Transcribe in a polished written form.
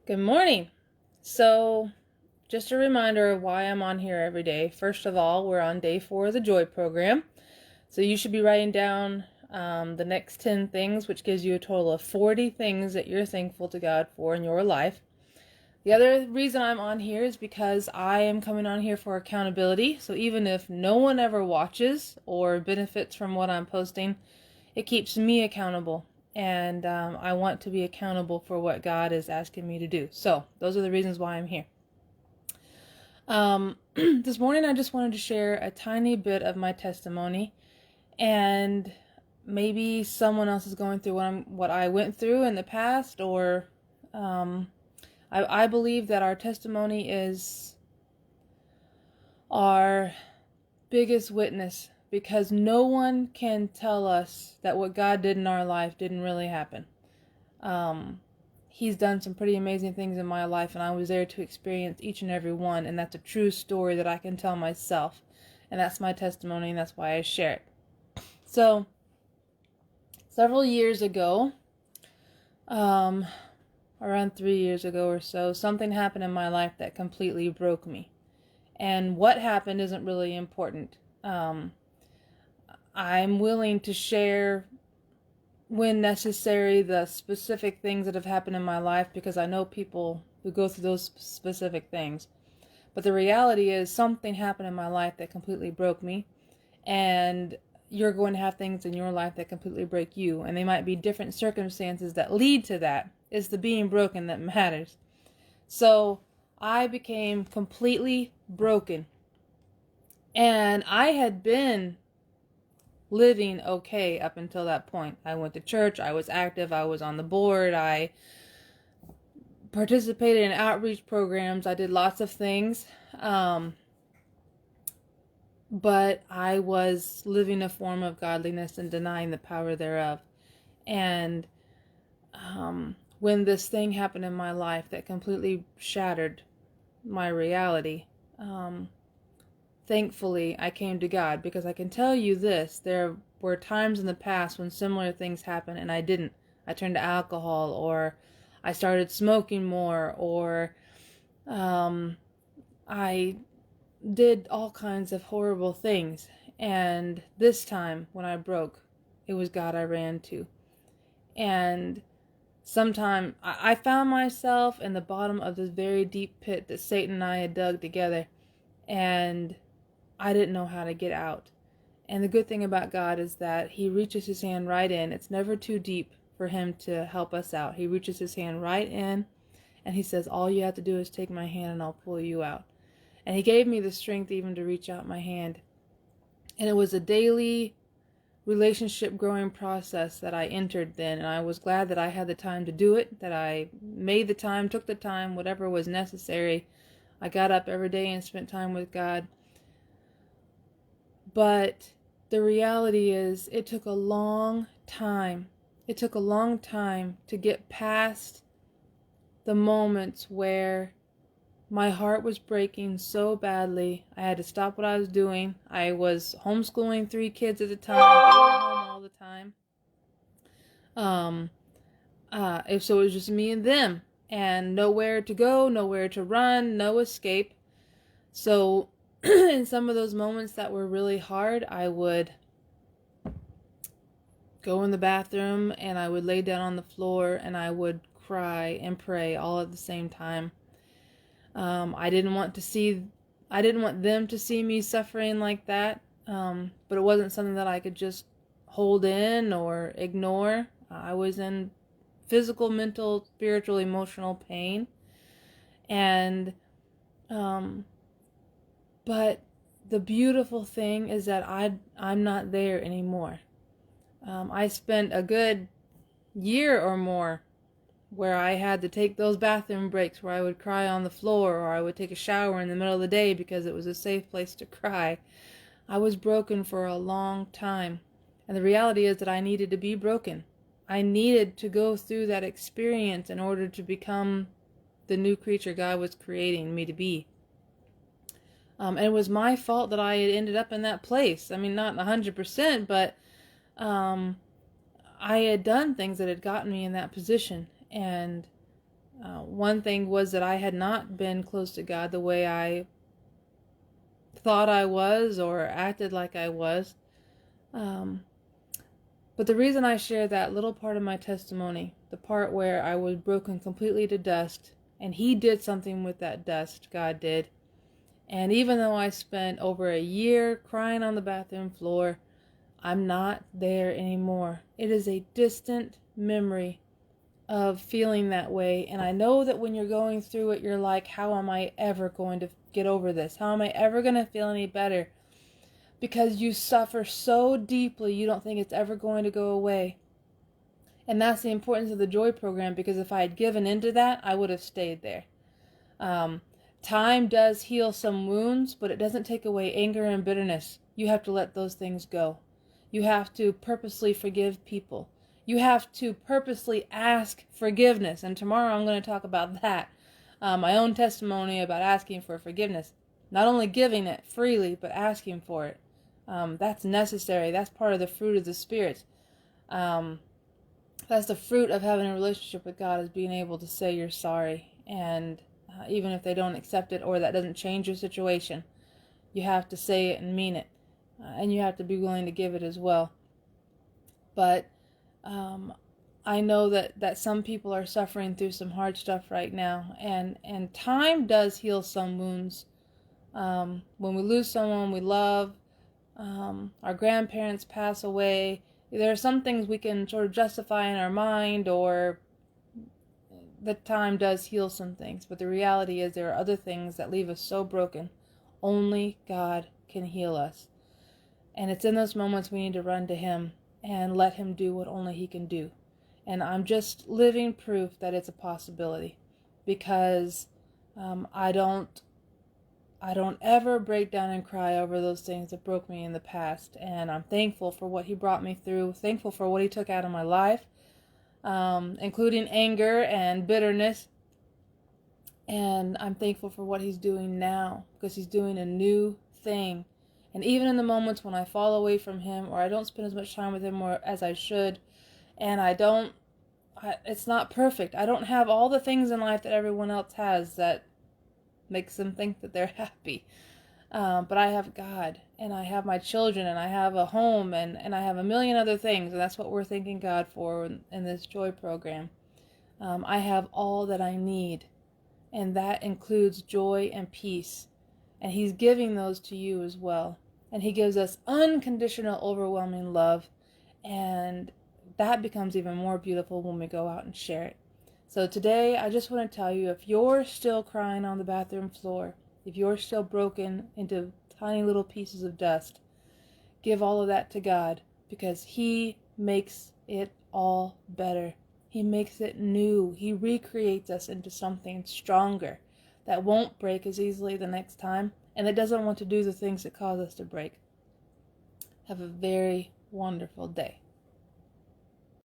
Good morning. So, just a reminder of why I'm on here every day. First of all, we're on day 4 of the Joy program. So, you should be writing down the next 10 things, which gives you a total of 40 things that you're thankful to God for in your life. The other reason I'm on here is because I am coming on here for accountability. So, even if no one ever watches or benefits from what I'm posting, it keeps me accountable. And I want to be accountable for what God is asking me to do. So those are the reasons why I'm here. This morning I just wanted to share a tiny bit of my testimony, and maybe someone else is going through what I went through in the past, or I believe that our testimony is our biggest witness, because no one can tell us that what God did in our life didn't really happen. He's done some pretty amazing things in my life, and I was there to experience each and every one, and that's a true story that I can tell myself, and that's my testimony, and that's why I share it. So, several years ago, around 3 years ago or so, something happened in my life that completely broke me. And what happened isn't really important. I'm willing to share, when necessary, the specific things that have happened in my life, because I know people who go through those specific things. But the reality is, something happened in my life that completely broke me, and you're going to have things in your life that completely break you, and they might be different circumstances that lead to that. It's the being broken that matters. So I became completely broken, and I had been living okay up until that point. I went to church, I was active, I was on the board, I participated in outreach programs, I did lots of things, but I was living a form of godliness and denying the power thereof. And when this thing happened in my life that completely shattered my reality, thankfully, I came to God, because I can tell you this: there were times in the past when similar things happened and I didn't. I turned to alcohol, or I started smoking more, or I did all kinds of horrible things. And this time, when I broke, it was God I ran to. And sometime I found myself in the bottom of this very deep pit that Satan and I had dug together, and I didn't know how to get out. And the good thing about God is that He reaches His hand right in. It's never too deep for Him to help us out. He reaches His hand right in, and He says, all you have to do is take my hand and I'll pull you out. And He gave me the strength even to reach out my hand. And it was a daily relationship growing process that I entered then, and I was glad that I had the time to do it, that I made the time, took the time, whatever was necessary. I got up every day and spent time with God. But the reality is, it took a long time. It took a long time to get past the moments where my heart was breaking so badly. I had to stop what I was doing. I was homeschooling 3 kids at a time. They were home all the time. So it was just me and them, and nowhere to go, nowhere to run, no escape. So in some of those moments that were really hard, I would go in the bathroom and I would lay down on the floor and I would cry and pray all at the same time. I didn't want them to see me suffering like that, but it wasn't something that I could just hold in or ignore. I was in physical, mental, spiritual, emotional pain, and but the beautiful thing is that I'm not there anymore. I spent a good year or more where I had to take those bathroom breaks where I would cry on the floor, or I would take a shower in the middle of the day because it was a safe place to cry. I was broken for a long time, and the reality is that I needed to be broken. I needed to go through that experience in order to become the new creature God was creating me to be. And it was my fault that I had ended up in that place. I mean, not 100%, but I had done things that had gotten me in that position. And One thing was that I had not been close to God the way I thought I was or acted like I was. But the reason I share that little part of my testimony, the part where I was broken completely to dust, and He did something with that dust, God did. And even though I spent over a year crying on the bathroom floor, I'm not there anymore. It is a distant memory of feeling that way. And I know that when you're going through it, you're like, how am I ever going to get over this? How am I ever going to feel any better? Because you suffer so deeply, you don't think it's ever going to go away. And that's the importance of the Joy program, because if I had given into that, I would have stayed there. Time does heal some wounds, but it doesn't take away anger and bitterness. You have to let those things go. You have to purposely forgive people. You have to purposely ask forgiveness. And tomorrow I'm going to talk about that. My own testimony about asking for forgiveness. Not only giving it freely, but asking for it. That's necessary. That's part of the fruit of the Spirit. That's the fruit of having a relationship with God, is being able to say you're sorry. And even if they don't accept it or that doesn't change your situation, you have to say it and mean it. And you have to be willing to give it as well. But I know that some people are suffering through some hard stuff right now. And time does heal some wounds. When we lose someone we love, our grandparents pass away, there are some things we can sort of justify in our mind, or the time does heal some things. But the reality is there are other things that leave us so broken. Only God can heal us. And it's in those moments we need to run to Him and let Him do what only He can do. And I'm just living proof that it's a possibility, because I don't ever break down and cry over those things that broke me in the past. And I'm thankful for what He brought me through, thankful for what He took out of my life, including anger and bitterness. And I'm thankful for what He's doing now, because He's doing a new thing. And even in the moments when I fall away from Him, or I don't spend as much time with Him as I should, and it's not perfect. I don't have all the things in life that everyone else has that makes them think that they're happy. But I have God, and I have my children, and I have a home, and I have a million other things, and that's what we're thanking God for in this Joy program. I have all that I need, and that includes joy and peace. And He's giving those to you as well. And He gives us unconditional, overwhelming love, and that becomes even more beautiful when we go out and share it. So today, I just want to tell you, if you're still crying on the bathroom floor, if you're still broken into tiny little pieces of dust, give all of that to God, because He makes it all better. He makes it new. He recreates us into something stronger that won't break as easily the next time, and that doesn't want to do the things that cause us to break. Have a very wonderful day.